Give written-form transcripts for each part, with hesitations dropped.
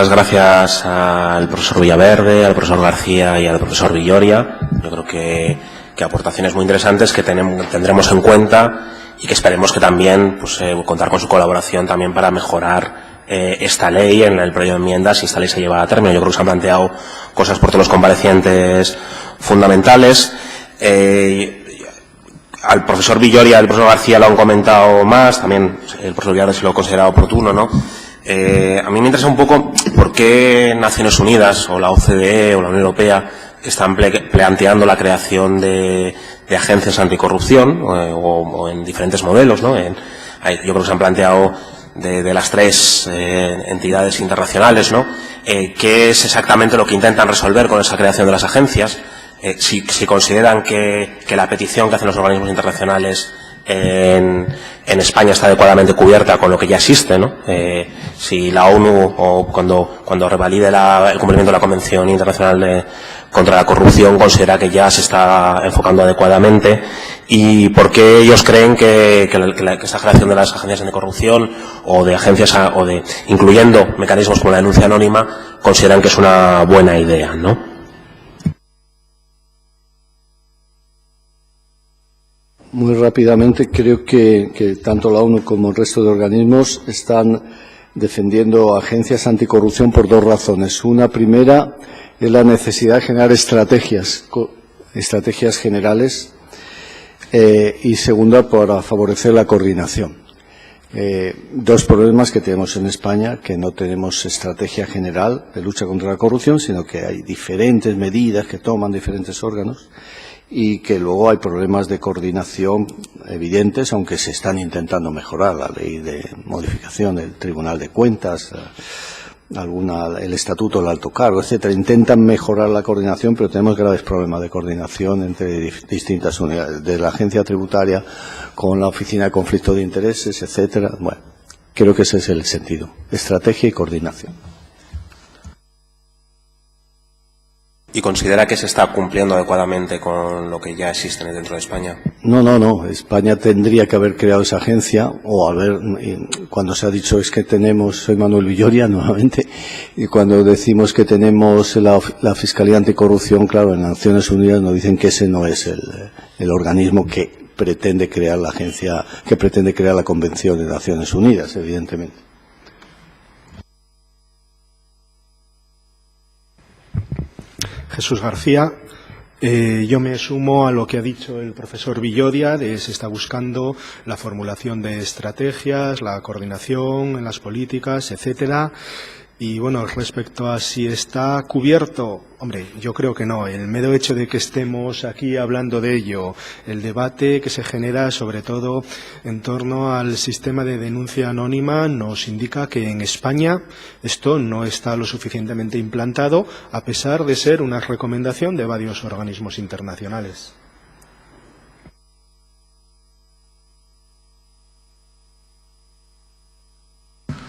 Las gracias al profesor Villaverde, al profesor García y al profesor Villoria. Yo creo que aportaciones muy interesantes que tendremos en cuenta y que esperemos que también contar con su colaboración también para mejorar esta ley en el periodo de enmiendas si esta ley se lleva a término. Yo creo que se han planteado cosas por todos los comparecientes fundamentales. Al profesor Villoria y al profesor García lo han comentado más, también el profesor Villaverde se lo ha considerado oportuno, ¿no? A mí me interesa un poco por qué Naciones Unidas o la OCDE o la Unión Europea están planteando la creación de agencias anticorrupción o en diferentes modelos, ¿no? Yo creo que se han planteado de las tres entidades internacionales, ¿no? ¿Qué es exactamente lo que intentan resolver con esa creación de las agencias? Si consideran que la petición que hacen los organismos internacionales en España está adecuadamente cubierta con lo que ya existe, ¿no? Si la ONU o cuando revalide el cumplimiento de la Convención Internacional contra la Corrupción considera que ya se está enfocando adecuadamente, y por qué ellos creen que esta creación de las agencias anticorrupción o de agencias incluyendo mecanismos como la denuncia anónima consideran que es una buena idea, ¿no? Muy rápidamente, creo que tanto la ONU como el resto de organismos están defendiendo agencias anticorrupción por dos razones. Una primera es la necesidad de generar estrategias generales, y segunda, para favorecer la coordinación. Dos problemas que tenemos en España, que no tenemos estrategia general de lucha contra la corrupción, sino que hay diferentes medidas que toman diferentes órganos, y que luego hay problemas de coordinación evidentes, aunque se están intentando mejorar la ley de modificación del Tribunal de Cuentas, el Estatuto del Alto Cargo, etcétera. Intentan mejorar la coordinación, pero tenemos graves problemas de coordinación entre distintas unidades, de la agencia tributaria con la Oficina de Conflicto de Intereses, etcétera. Bueno, creo que ese es el sentido: estrategia y coordinación. ¿Y considera que se está cumpliendo adecuadamente con lo que ya existe dentro de España? No. España tendría que haber creado esa agencia, cuando se ha dicho es que soy Manuel Villoria nuevamente, y cuando decimos que tenemos la Fiscalía Anticorrupción, claro, en Naciones Unidas nos dicen que ese no es el organismo que pretende crear la agencia, que pretende crear la Convención de Naciones Unidas, evidentemente. Jesús García. Yo me sumo a lo que ha dicho el profesor Villoria, se está buscando la formulación de estrategias, la coordinación en las políticas, etcétera. Y bueno, respecto a si está cubierto, hombre, yo creo que no. El mero hecho de que estemos aquí hablando de ello, el debate que se genera sobre todo en torno al sistema de denuncia anónima, nos indica que en España esto no está lo suficientemente implantado, a pesar de ser una recomendación de varios organismos internacionales.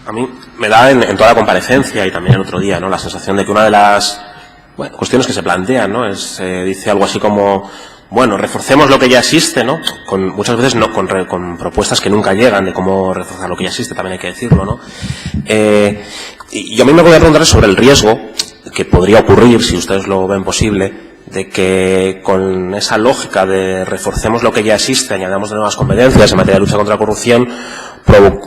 A mí me da en toda la comparecencia y también el otro día, ¿no?, la sensación de que una de las cuestiones que se plantean, ¿no?, dice algo así como, bueno, reforcemos lo que ya existe, ¿no?, muchas veces no con propuestas que nunca llegan de cómo reforzar lo que ya existe, también hay que decirlo, ¿no? Y yo a mí me voy a preguntar sobre el riesgo que podría ocurrir, si ustedes lo ven posible, de que con esa lógica de reforcemos lo que ya existe, añadamos de nuevas competencias en materia de lucha contra la corrupción,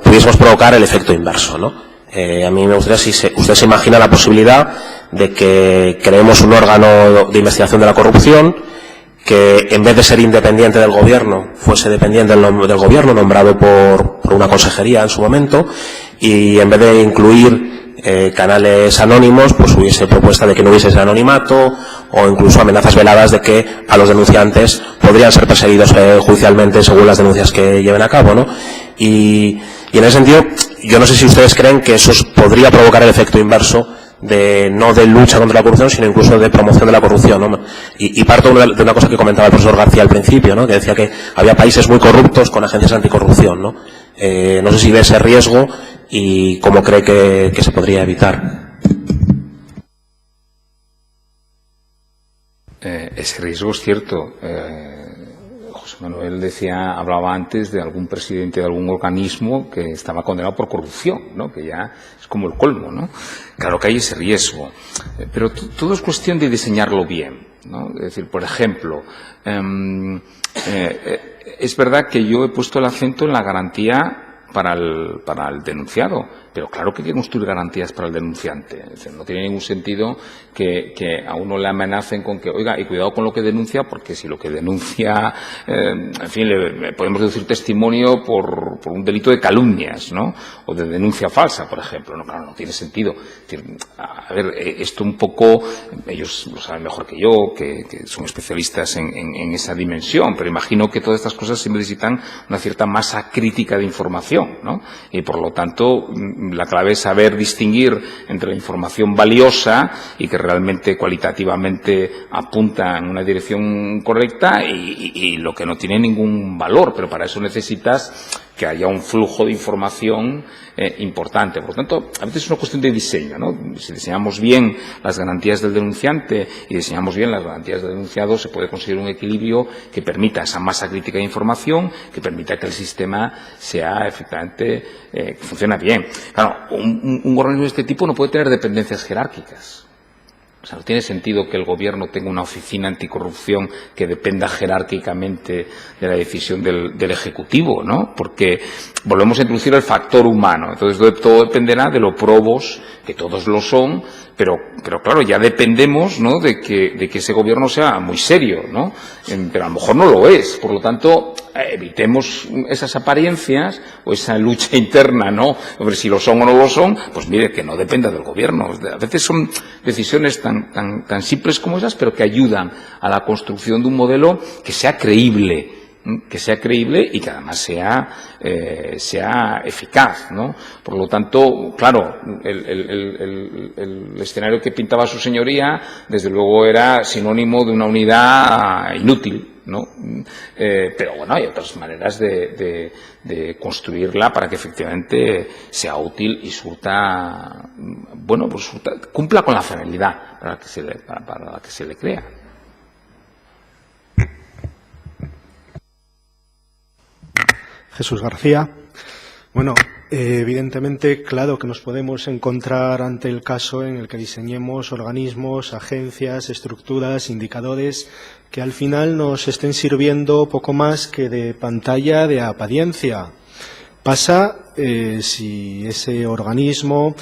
pudiésemos provocar el efecto inverso, ¿no? A mí me gustaría si usted se imagina la posibilidad de que creemos un órgano de investigación de la corrupción que, en vez de ser independiente del gobierno, fuese dependiente del gobierno, nombrado por una consejería en su momento, y en vez de incluir canales anónimos, pues hubiese propuesta de que no hubiese ese anonimato, o incluso amenazas veladas de que a los denunciantes podrían ser perseguidos judicialmente según las denuncias que lleven a cabo, ¿no? Y en ese sentido, yo no sé si ustedes creen que eso podría provocar el efecto inverso no de lucha contra la corrupción, sino incluso de promoción de la corrupción, ¿no? Y parto de una cosa que comentaba el profesor García al principio, ¿no?, que decía que había países muy corruptos con agencias anticorrupción, ¿no? No sé si ve ese riesgo y cómo cree que se podría evitar. Ese riesgo es cierto. José Manuel hablaba antes de algún presidente de algún organismo que estaba condenado por corrupción, ¿no? Que ya es como el colmo, ¿no? Claro que hay ese riesgo, pero todo es cuestión de diseñarlo bien, ¿no? Es decir, por ejemplo, es verdad que yo he puesto el acento en la garantía para el denunciado, pero claro que hay que construir garantías para el denunciante. Es decir, no tiene ningún sentido que a uno le amenacen con que, oiga, y cuidado con lo que denuncia, porque si lo que denuncia, en fin, le podemos deducir testimonio por un delito de calumnias, ¿no? O de denuncia falsa, por ejemplo. No, claro, no tiene sentido. Es decir, a ver, esto un poco, ellos lo saben mejor que yo, que son especialistas en esa dimensión, pero imagino que todas estas cosas se necesitan una cierta masa crítica de información, ¿no? Y por lo tanto, la clave es saber distinguir entre la información valiosa y que realmente cualitativamente apunta en una dirección correcta y lo que no tiene ningún valor, pero para eso necesitas que haya un flujo de información importante. Por lo tanto, a veces es una cuestión de diseño, ¿no? Si diseñamos bien las garantías del denunciante y diseñamos bien las garantías del denunciado, se puede conseguir un equilibrio que permita esa masa crítica de información, que permita que el sistema sea efectivamente, que funcione bien. Claro, un organismo de este tipo no puede tener dependencias jerárquicas. O sea, no tiene sentido que el Gobierno tenga una oficina anticorrupción que dependa jerárquicamente de la decisión del Ejecutivo, ¿no? Porque volvemos a introducir el factor humano. Entonces, todo dependerá de lo probos, que todos lo son, pero claro, ya dependemos, ¿no?, de que ese Gobierno sea muy serio, ¿no? Pero a lo mejor no lo es. Por lo tanto, evitemos esas apariencias o esa lucha interna, ¿no? Sobre si lo son o no lo son, pues mire, que no dependa del Gobierno. A veces son decisiones tan simples como esas, pero que ayudan a la construcción de un modelo que sea creíble y que además sea eficaz, ¿no? Por lo tanto, claro, el escenario que pintaba su señoría, desde luego era sinónimo de una unidad inútil, ¿no? Pero bueno, hay otras maneras de construirla para que efectivamente sea útil y cumpla con la finalidad para la que se le crea. Jesús García. Bueno, evidentemente, claro que nos podemos encontrar ante el caso en el que diseñemos organismos, agencias, estructuras, indicadores que al final nos estén sirviendo poco más que de pantalla de apariencia. Pasa si ese organismo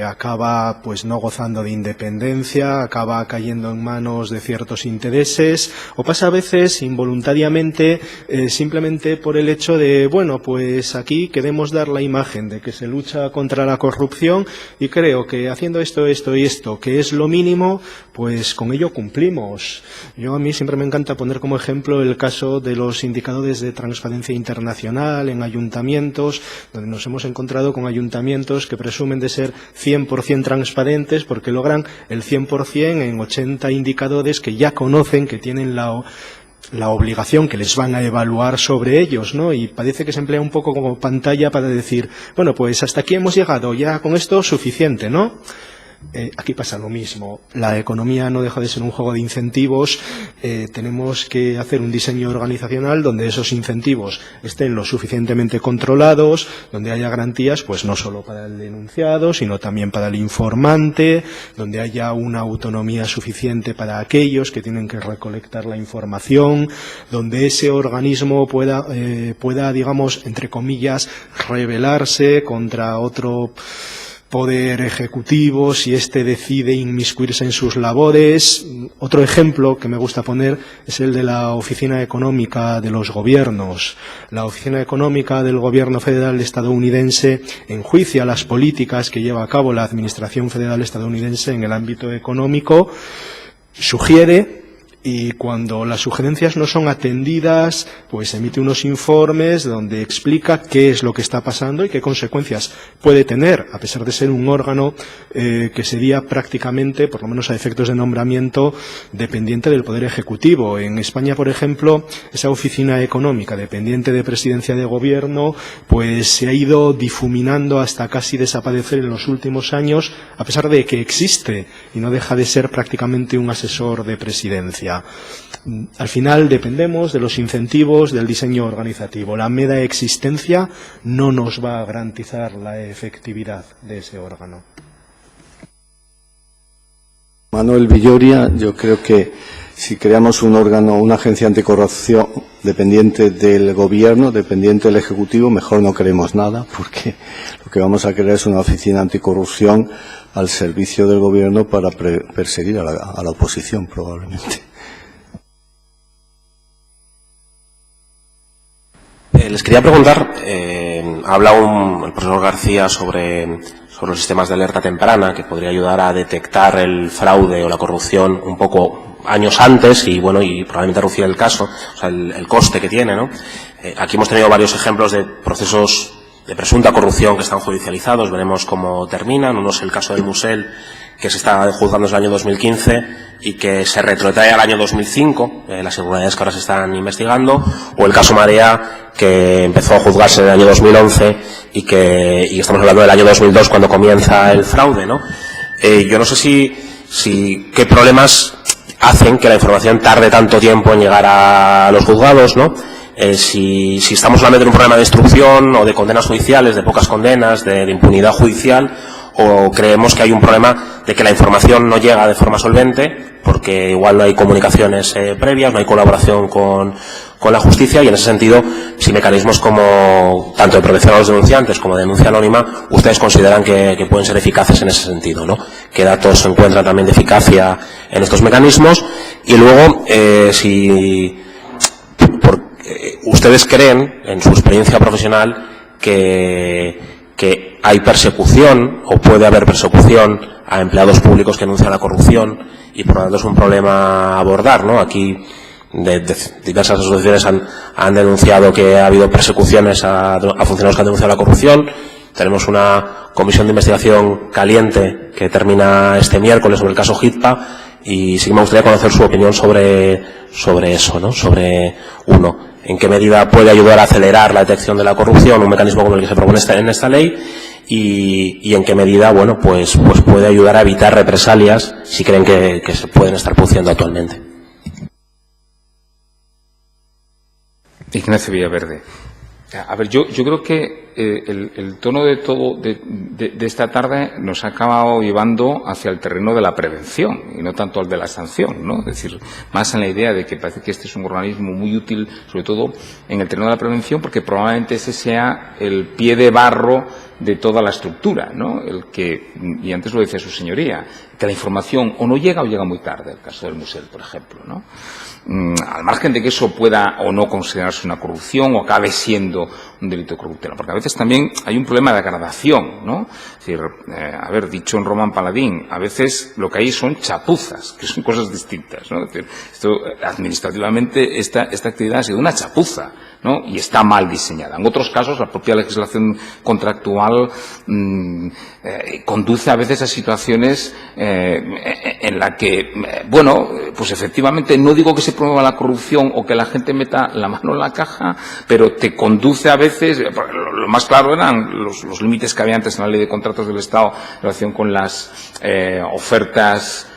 acaba pues no gozando de independencia, acaba cayendo en manos de ciertos intereses, o pasa a veces involuntariamente simplemente por el hecho de, bueno, pues aquí queremos dar la imagen de que se lucha contra la corrupción y creo que haciendo esto y esto, que es lo mínimo, pues con ello cumplimos. A mí siempre me encanta poner como ejemplo el caso de los indicadores de transparencia internacional en ayuntamientos, donde nos hemos encontrado con ayuntamientos que presumen de ser 100% transparentes porque logran el 100% en 80 indicadores que ya conocen, que tienen la obligación, que les van a evaluar sobre ellos, ¿no? Y parece que se emplea un poco como pantalla para decir, bueno, pues hasta aquí hemos llegado, ya con esto suficiente, ¿no? Aquí pasa lo mismo. La economía no deja de ser un juego de incentivos. Tenemos que hacer un diseño organizacional donde esos incentivos estén lo suficientemente controlados, donde haya garantías, pues no solo para el denunciado, sino también para el informante, donde haya una autonomía suficiente para aquellos que tienen que recolectar la información, donde ese organismo pueda, digamos, entre comillas, rebelarse contra otro poder ejecutivo si éste decide inmiscuirse en sus labores. Otro ejemplo que me gusta poner es el de la Oficina Económica de los Gobiernos. La Oficina Económica del Gobierno Federal estadounidense enjuicia las políticas que lleva a cabo la Administración Federal estadounidense en el ámbito económico, sugiere, y cuando las sugerencias no son atendidas, pues emite unos informes donde explica qué es lo que está pasando y qué consecuencias puede tener, a pesar de ser un órgano que sería prácticamente, por lo menos a efectos de nombramiento, dependiente del Poder Ejecutivo. En España, por ejemplo, esa oficina económica dependiente de Presidencia de Gobierno, pues se ha ido difuminando hasta casi desaparecer en los últimos años, a pesar de que existe y no deja de ser prácticamente un asesor de Presidencia. Al final dependemos de los incentivos del diseño organizativo. La mera existencia no nos va a garantizar la efectividad de ese órgano. Manuel Villoria, yo creo que si creamos un órgano, una agencia anticorrupción dependiente del gobierno, dependiente del ejecutivo, mejor no queremos nada, porque lo que vamos a crear es una oficina anticorrupción al servicio del gobierno para perseguir a la oposición, probablemente. Les quería preguntar, ha hablado el profesor García sobre los sistemas de alerta temprana, que podría ayudar a detectar el fraude o la corrupción un poco años antes y probablemente reducir el caso, o sea, el coste que tiene, ¿no? Aquí hemos tenido varios ejemplos de procesos de presunta corrupción que están judicializados, veremos cómo terminan. Uno es el caso del Musel, que se está juzgando desde el año 2015 y que se retrotrae al año 2005, las irregularidades que ahora se están investigando, o el caso Marea, que empezó a juzgarse en el año 2011 y estamos hablando del año 2002 cuando comienza el fraude, ¿no? Yo no sé si qué problemas hacen que la información tarde tanto tiempo en llegar a los juzgados, ¿no? Si estamos solamente en un problema de instrucción o de condenas judiciales, de pocas condenas, de impunidad judicial, o creemos que hay un problema de que la información no llega de forma solvente porque igual no hay comunicaciones previas, no hay colaboración con la justicia, y en ese sentido, si mecanismos como tanto de protección a los denunciantes como de denuncia anónima, ustedes consideran que pueden ser eficaces en ese sentido, ¿no? ¿Qué datos se encuentran también de eficacia en estos mecanismos? Y luego, ¿ustedes creen, en su experiencia profesional, que hay persecución o puede haber persecución a empleados públicos que denuncian la corrupción y por lo tanto es un problema a abordar, ¿no? Aquí diversas asociaciones han denunciado que ha habido persecuciones a funcionarios que han denunciado la corrupción. Tenemos una comisión de investigación caliente que termina este miércoles sobre el caso HITPA, y sí que me gustaría conocer su opinión sobre eso, ¿no? Sobre, en qué medida puede ayudar a acelerar la detección de la corrupción un mecanismo como el que se propone en esta ley, y en qué medida, pues puede ayudar a evitar represalias si creen que se pueden estar produciendo actualmente. Ignacio Villaverde. A ver, yo creo que el tono de todo de esta tarde nos ha acabado llevando hacia el terreno de la prevención y no tanto al de la sanción, ¿no? Es decir, más en la idea de que parece que este es un organismo muy útil, sobre todo en el terreno de la prevención, porque probablemente ese sea el pie de barro de toda la estructura, ¿no? Y antes lo decía su señoría, que la información o no llega o llega muy tarde, el caso del Musel, por ejemplo, ¿no? Al margen de que eso pueda o no considerarse una corrupción o acabe siendo un delito corruptero, porque a veces también hay un problema de gradación, ¿no? Es decir, dicho en Román Paladín, a veces lo que hay son chapuzas, que son cosas distintas, ¿no? Es decir, administrativamente esta actividad ha sido una chapuza, ¿no? Y está mal diseñada. En otros casos, la propia legislación contractual conduce a veces a situaciones en la que, pues efectivamente, no digo que se promueva la corrupción o que la gente meta la mano en la caja, pero te conduce a veces, lo más claro eran los límites que había antes en la ley de contratos del Estado en relación con las ofertas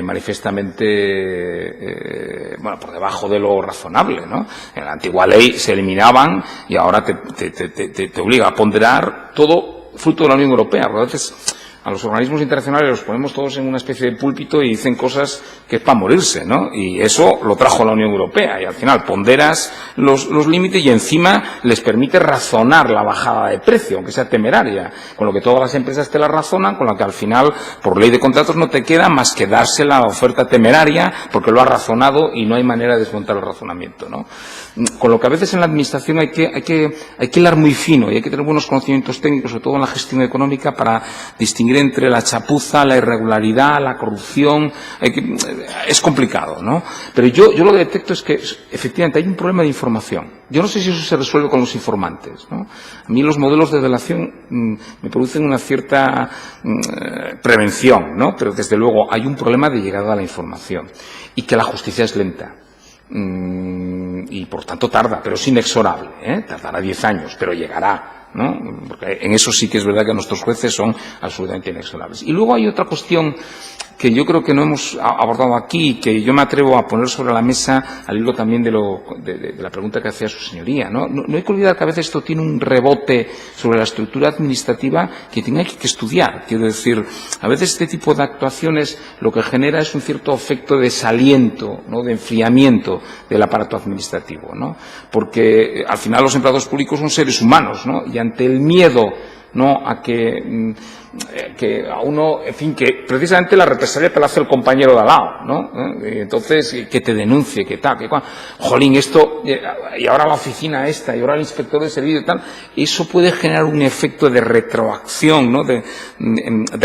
manifiestamente por debajo de lo razonable, ¿no? En la antigua ley se eliminaban y ahora te obliga a ponderar todo fruto de la Unión Europea. Porque a veces a los organismos internacionales los ponemos todos en una especie de púlpito y dicen cosas que es para morirse, ¿no? Y eso lo trajo la Unión Europea, y al final ponderas los límites y encima les permite razonar la bajada de precio, aunque sea temeraria, con lo que todas las empresas te la razonan, con lo que al final, por ley de contratos, no te queda más que darse la oferta temeraria porque lo has razonado y no hay manera de desmontar el razonamiento, ¿no? Con lo que a veces en la administración hay que hilar muy fino y hay que tener buenos conocimientos técnicos, sobre todo en la gestión económica, para distinguir entre la chapuza, la irregularidad, la corrupción. Es complicado, ¿no? Pero yo lo que detecto es que efectivamente hay un problema de información. Yo no sé si eso se resuelve con los informantes, ¿no? A mí los modelos de delación me producen una cierta prevención, ¿no? Pero desde luego hay un problema de llegada a la información y que la justicia es lenta. Y por tanto tarda, pero es inexorable, tardará 10 años, pero llegará, ¿no? Porque en eso sí que es verdad que nuestros jueces son absolutamente inexorables. Y luego hay otra cuestión que yo creo que no hemos abordado aquí, que yo me atrevo a poner sobre la mesa al hilo también de la pregunta que hacía su señoría, ¿no? No hay que olvidar que a veces esto tiene un rebote sobre la estructura administrativa que tiene que estudiar. Quiero decir, a veces este tipo de actuaciones lo que genera es un cierto efecto de desaliento, ¿no?, de enfriamiento del aparato administrativo, ¿no? Porque al final los empleados públicos son seres humanos, ¿no? Y ante el miedo, ¿no?, a que a uno, en fin, que precisamente la represalia te la hace el compañero de al lado, ¿no? Entonces, que te denuncie, que tal, que cual. Jolín, esto, y ahora la oficina esta, y ahora el inspector de servicio y tal, eso puede generar un efecto de retroacción, ¿no?, de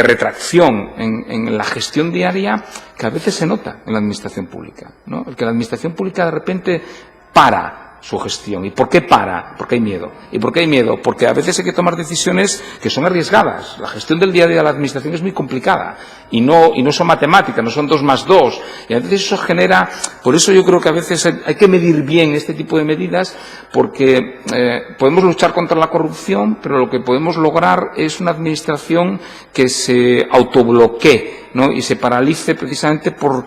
retracción en la gestión diaria que a veces se nota en la administración pública, ¿no? El que la administración pública de repente para su gestión. ¿Y por qué para? Porque hay miedo. ¿Y por qué hay miedo? Porque a veces hay que tomar decisiones que son arriesgadas. La gestión del día a día de la administración es muy complicada y no son matemáticas, no son 2 más 2. Y a veces eso genera, por eso yo creo que a veces hay que medir bien este tipo de medidas, porque podemos luchar contra la corrupción, pero lo que podemos lograr es una administración que se autobloquee, ¿no?, y se paralice precisamente porque,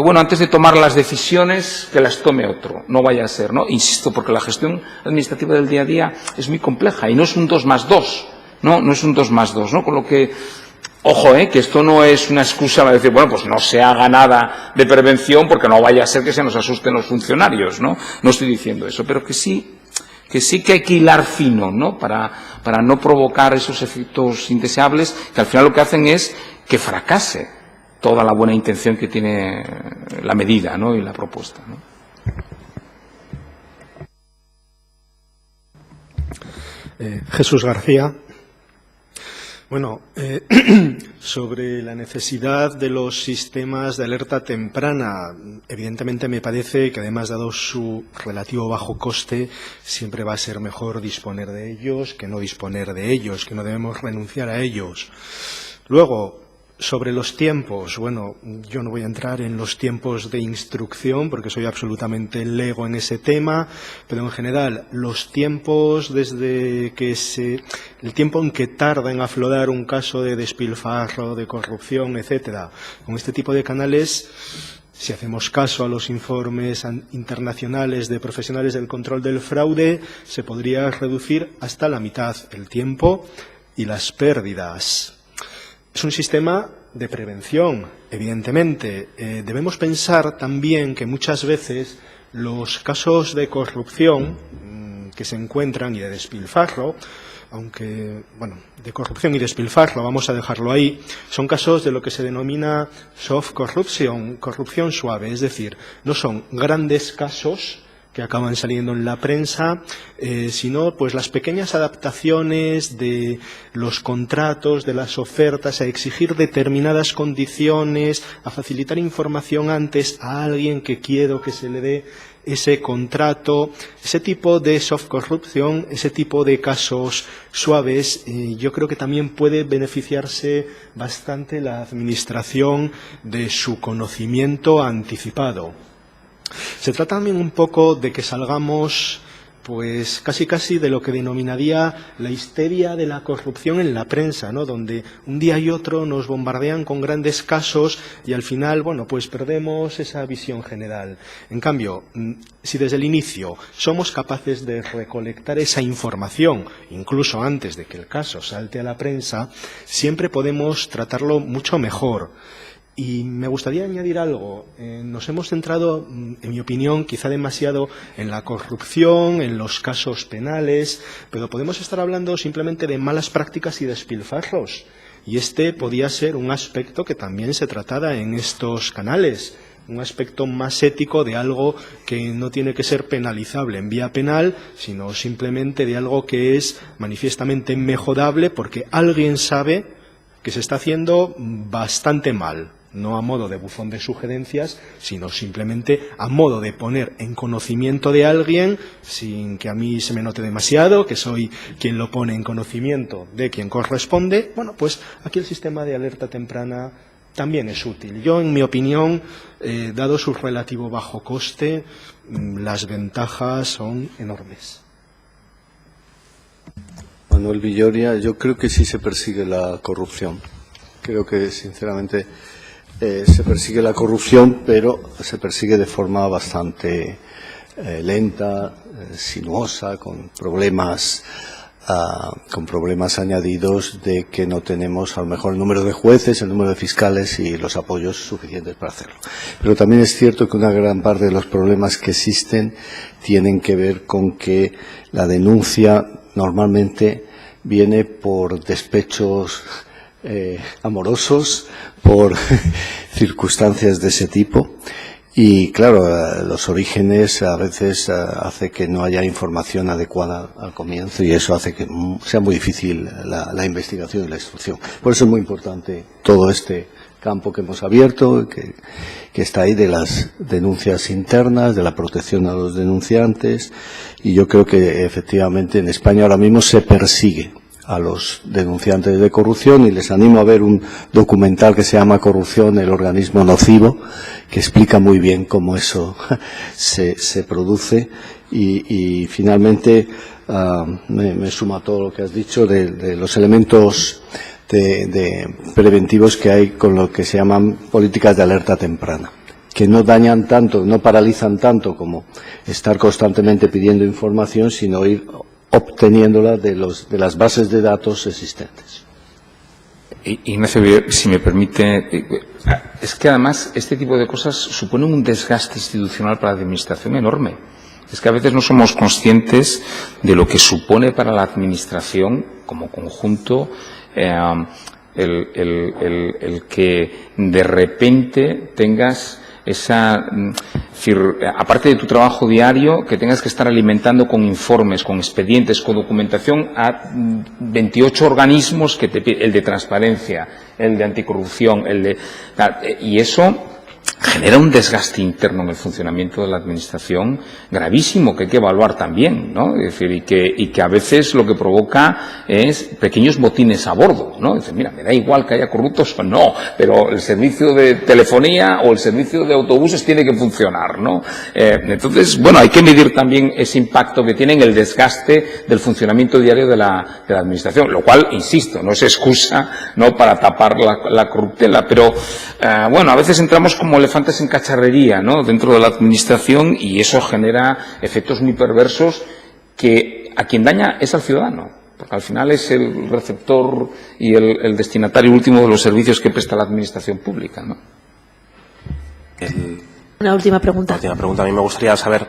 bueno, antes de tomar las decisiones, que las tome otro, no vaya a ser, ¿no? Insisto, porque la gestión administrativa del día a día es muy compleja y no es un 2 más 2, ¿no? No es un 2 más 2, ¿no? Con lo que, ojo, que esto no es una excusa para decir, bueno, pues no se haga nada de prevención porque no vaya a ser que se nos asusten los funcionarios, ¿no? No estoy diciendo eso, pero que sí que hay que hilar fino, ¿no?, para no provocar esos efectos indeseables que al final lo que hacen es que fracase toda la buena intención que tiene la medida, ¿no?, y la propuesta, ¿no? Jesús García. Bueno, sobre la necesidad de los sistemas de alerta temprana, evidentemente me parece que además, dado su relativo bajo coste, siempre va a ser mejor disponer de ellos que no disponer de ellos, que no debemos renunciar a ellos. Luego, sobre los tiempos, bueno, yo no voy a entrar en los tiempos de instrucción porque soy absolutamente lego en ese tema, pero en general los tiempos desde que el tiempo en que tarda en aflorar un caso de despilfarro, de corrupción, etcétera, con este tipo de canales, si hacemos caso a los informes internacionales de profesionales del control del fraude, se podría reducir hasta la mitad el tiempo y las pérdidas. Es un sistema de prevención, evidentemente. Debemos pensar también que muchas veces los casos de corrupción que se encuentran y de despilfarro, aunque, bueno, de corrupción y despilfarro, vamos a dejarlo ahí, son casos de lo que se denomina soft corruption, corrupción suave, es decir, no son grandes casos que acaban saliendo en la prensa, sino pues las pequeñas adaptaciones de los contratos, de las ofertas, a exigir determinadas condiciones, a facilitar información antes a alguien que quiero que se le dé ese contrato, ese tipo de soft corrupción, ese tipo de casos suaves, yo creo que también puede beneficiarse bastante la administración de su conocimiento anticipado. Se trata también un poco de que salgamos, pues casi de lo que denominaría la histeria de la corrupción en la prensa, ¿no?, donde un día y otro nos bombardean con grandes casos y al final, bueno, pues perdemos esa visión general. En cambio, si desde el inicio somos capaces de recolectar esa información, incluso antes de que el caso salte a la prensa, siempre podemos tratarlo mucho mejor. Y me gustaría añadir algo. Nos hemos centrado, en mi opinión, quizá demasiado en la corrupción, en los casos penales, pero podemos estar hablando simplemente de malas prácticas y despilfarros. Y este podía ser un aspecto que también se tratara en estos canales, un aspecto más ético de algo que no tiene que ser penalizable en vía penal, sino simplemente de algo que es manifiestamente mejorable porque alguien sabe que se está haciendo bastante mal. No a modo de buzón de sugerencias, sino simplemente a modo de poner en conocimiento de alguien, sin que a mí se me note demasiado, que soy quien lo pone en conocimiento de quien corresponde. Bueno, pues aquí el sistema de alerta temprana también es útil. Yo, en mi opinión, dado su relativo bajo coste, las ventajas son enormes. Manuel Villoria, yo creo que sí se persigue la corrupción. Creo que, sinceramente, se persigue la corrupción, pero se persigue de forma bastante lenta, sinuosa, con problemas añadidos de que no tenemos a lo mejor el número de jueces, el número de fiscales y los apoyos suficientes para hacerlo. Pero también es cierto que una gran parte de los problemas que existen tienen que ver con que la denuncia normalmente viene por despechos amorosos, por circunstancias de ese tipo. Y claro, los orígenes a veces hace que no haya información adecuada al comienzo y eso hace que sea muy difícil la investigación y la instrucción. Por eso es muy importante todo este campo que hemos abierto, que está ahí, de las denuncias internas, de la protección a los denunciantes, y yo creo que efectivamente en España ahora mismo se persigue a los denunciantes de corrupción, y les animo a ver un documental que se llama Corrupción, el organismo nocivo, que explica muy bien cómo eso se produce. Y finalmente me sumo a todo lo que has dicho de los elementos de preventivos que hay con lo que se llaman políticas de alerta temprana, que no dañan tanto, no paralizan tanto como estar constantemente pidiendo información, sino ir obteniéndola de las bases de datos existentes. Ignacio, si me permite, es que además este tipo de cosas suponen un desgaste institucional para la Administración enorme. Es que a veces no somos conscientes de lo que supone para la Administración como conjunto el que de repente tengas aparte de tu trabajo diario, que tengas que estar alimentando con informes, con expedientes, con documentación a 28 organismos que el de transparencia, el de anticorrupción, y eso genera un desgaste interno en el funcionamiento de la Administración gravísimo, que hay que evaluar también, ¿no? Es decir, y que a veces lo que provoca es pequeños motines a bordo, ¿no? Dice, mira, me da igual que haya corruptos o no, pero el servicio de telefonía o el servicio de autobuses tiene que funcionar, ¿no? Entonces, bueno, hay que medir también ese impacto que tiene en el desgaste del funcionamiento diario de la Administración, lo cual, insisto, no es excusa, ¿no?, para tapar la corruptela, pero, bueno, a veces entramos como elefantes en cacharrería, ¿no?, dentro de la Administración, y eso genera efectos muy perversos que a quien daña es al ciudadano, porque al final es el receptor y el destinatario último de los servicios que presta la Administración pública, ¿no? Una última pregunta. A mí me gustaría saber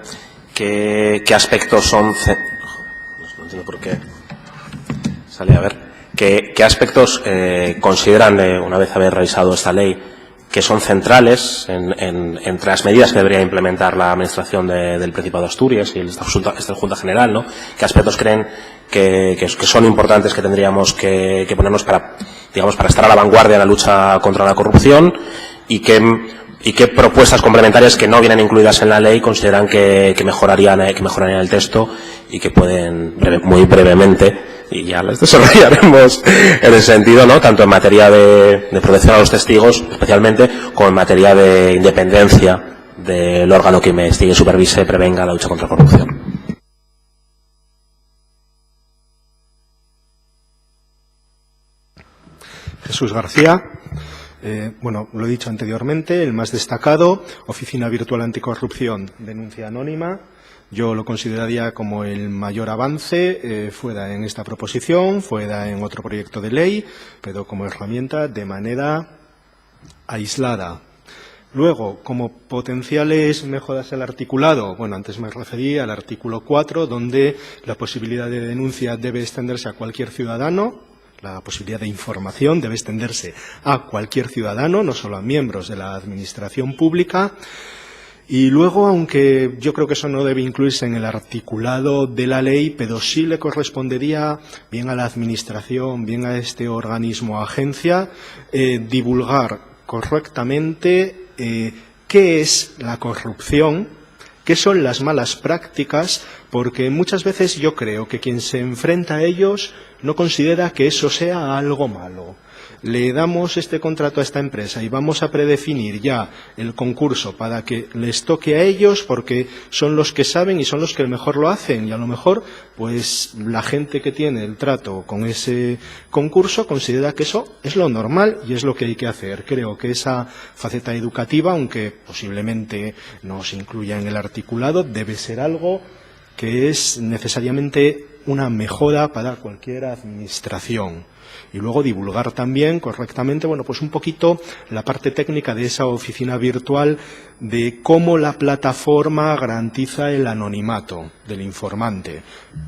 qué aspectos son... No entiendo por qué sale a ver. ¿Qué aspectos consideran, una vez haber revisado esta ley, que son centrales entre las medidas que debería implementar la Administración del Principado de Asturias y esta Junta General, ¿no? ¿Qué aspectos creen que son importantes, que tendríamos que ponernos para estar a la vanguardia en la lucha contra la corrupción, y qué propuestas complementarias que no vienen incluidas en la ley consideran que mejorarían el texto y que pueden muy brevemente, y ya las desarrollaremos en ese sentido, ¿no?, tanto en materia de protección a los testigos, especialmente, como en materia de independencia del órgano que investigue, supervise, prevenga la lucha contra la corrupción. Jesús García. Bueno, lo he dicho anteriormente, el más destacado, Oficina Virtual Anticorrupción, denuncia anónima. Yo lo consideraría como el mayor avance, fuera en esta proposición, fuera en otro proyecto de ley, pero como herramienta de manera aislada. Luego, como potenciales mejoras del articulado, bueno, antes me referí al artículo 4, donde la posibilidad de denuncia debe extenderse a cualquier ciudadano. La posibilidad de información debe extenderse a cualquier ciudadano, no solo a miembros de la Administración pública. Y luego, aunque yo creo que eso no debe incluirse en el articulado de la ley, pero sí le correspondería bien a la Administración, bien a este organismo o agencia, divulgar correctamente qué es la corrupción, qué son las malas prácticas, porque muchas veces yo creo que quien se enfrenta a ellos no considera que eso sea algo malo. le damos este contrato a esta empresa y vamos a predefinir ya el concurso para que les toque a ellos porque son los que saben y son los que mejor lo hacen, y a lo mejor pues la gente que tiene el trato con ese concurso considera que eso es lo normal y es lo que hay que hacer. Creo que esa faceta educativa, aunque posiblemente no se incluya en el articulado, debe ser algo que es necesariamente una mejora para cualquier administración. Y luego divulgar también correctamente, bueno, pues un poquito la parte técnica de esa oficina virtual, de cómo la plataforma garantiza el anonimato del informante.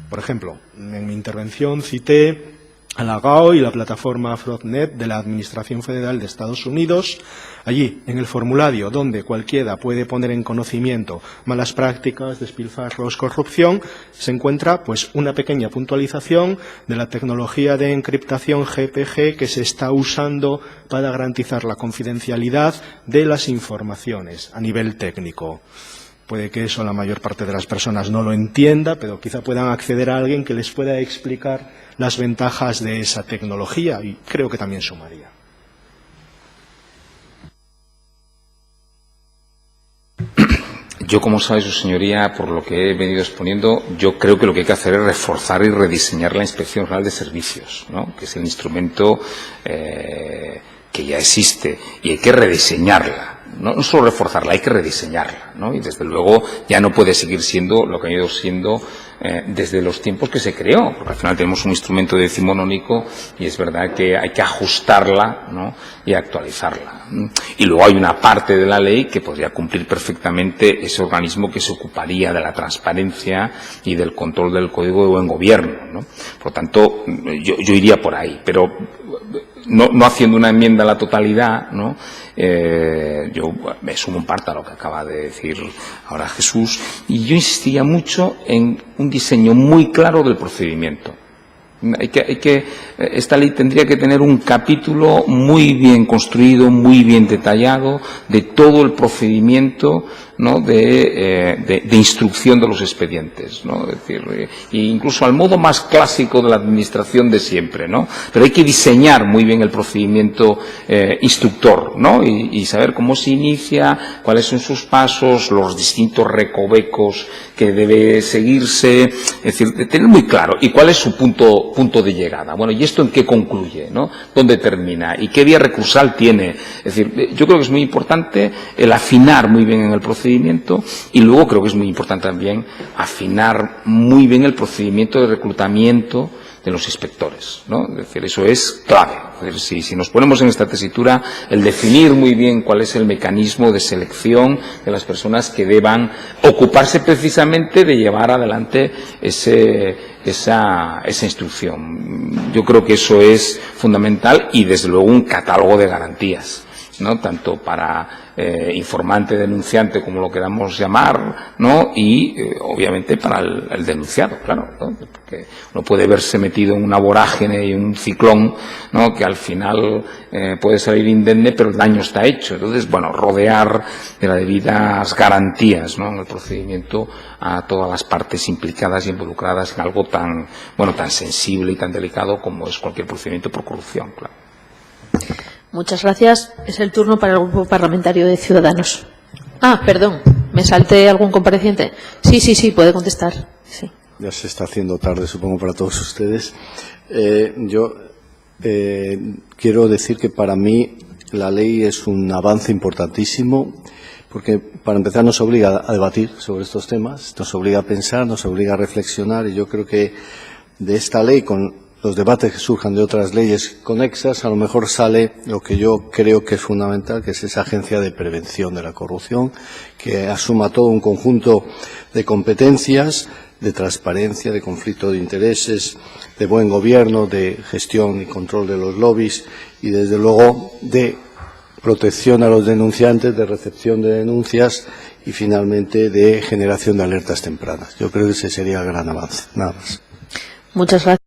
Por ejemplo, en mi intervención cité a la GAO y la plataforma Fraudnet de la Administración Federal de Estados Unidos. Allí, en el formulario donde cualquiera puede poner en conocimiento malas prácticas, despilfarros, corrupción, se encuentra pues una pequeña puntualización de la tecnología de encriptación GPG que se está usando para garantizar la confidencialidad de las informaciones a nivel técnico. Puede que eso la mayor parte de las personas no lo entienda, pero quizá puedan acceder a alguien que les pueda explicar las ventajas de esa tecnología, y creo que también sumaría. Yo, como sabe su señoría, por lo que he venido exponiendo, yo creo que lo que hay que hacer es reforzar y rediseñar la Inspección General de Servicios, ¿no?, que es el instrumento que ya existe, y hay que rediseñarla. No solo reforzarla, hay que rediseñarla, ¿no? Y desde luego ya no puede seguir siendo lo que ha ido siendo desde los tiempos que se creó, porque al final tenemos un instrumento decimonónico y es verdad que hay que ajustarla, ¿no?, y actualizarla. Y luego hay una parte de la ley que podría cumplir perfectamente ese organismo que se ocuparía de la transparencia y del control del Código de Buen Gobierno, ¿no? Por lo tanto, yo iría por ahí, pero no haciendo una enmienda a la totalidad, ¿no? Yo me sumo en parte a lo que acaba de decir ahora Jesús, y yo insistiría mucho en un diseño muy claro del procedimiento. Esta ley tendría que tener un capítulo muy bien construido, muy bien detallado, de todo el procedimiento, ¿no?, de instrucción de los expedientes, ¿no? Es decir, incluso al modo más clásico de la administración de siempre, ¿no? Pero hay que diseñar muy bien el procedimiento instructor, ¿no? Y saber cómo se inicia, cuáles son sus pasos, los distintos recovecos que debe seguirse, es decir, tener muy claro y cuál es su punto de llegada. Bueno, ¿y esto en qué concluye, ¿no? ¿Dónde termina? ¿Y qué vía recursal tiene? Es decir, yo creo que es muy importante el afinar muy bien en el procedimiento, y luego creo que es muy importante también afinar muy bien el procedimiento de reclutamiento de los inspectores, ¿no? Es decir, eso es clave. Es decir, si nos ponemos en esta tesitura, el definir muy bien cuál es el mecanismo de selección de las personas que deban ocuparse precisamente de llevar adelante esa instrucción. Yo creo que eso es fundamental, y desde luego un catálogo de garantías, ¿no?, tanto para informante, denunciante, como lo queramos llamar, ¿no?, y obviamente para el denunciado, claro, ¿no?, porque uno puede verse metido en una vorágine y un ciclón, ¿no?, que al final puede salir indemne, pero el daño está hecho. Entonces, bueno, rodear de las debidas garantías, ¿no?, en el procedimiento a todas las partes implicadas y involucradas en algo tan sensible y tan delicado como es cualquier procedimiento por corrupción, claro. Muchas gracias. Es el turno para el Grupo Parlamentario de Ciudadanos. Ah, perdón, me salté algún compareciente. Sí, puede contestar. Sí. Ya se está haciendo tarde, supongo, para todos ustedes. Yo quiero decir que para mí la ley es un avance importantísimo, porque para empezar nos obliga a debatir sobre estos temas, nos obliga a pensar, nos obliga a reflexionar, y yo creo que de esta ley, con los debates que surjan de otras leyes conexas, a lo mejor sale lo que yo creo que es fundamental, que es esa agencia de prevención de la corrupción, que asuma todo un conjunto de competencias, de transparencia, de conflicto de intereses, de buen gobierno, de gestión y control de los lobbies, y desde luego de protección a los denunciantes, de recepción de denuncias y finalmente de generación de alertas tempranas. Yo creo que ese sería el gran avance. Nada más. Muchas gracias.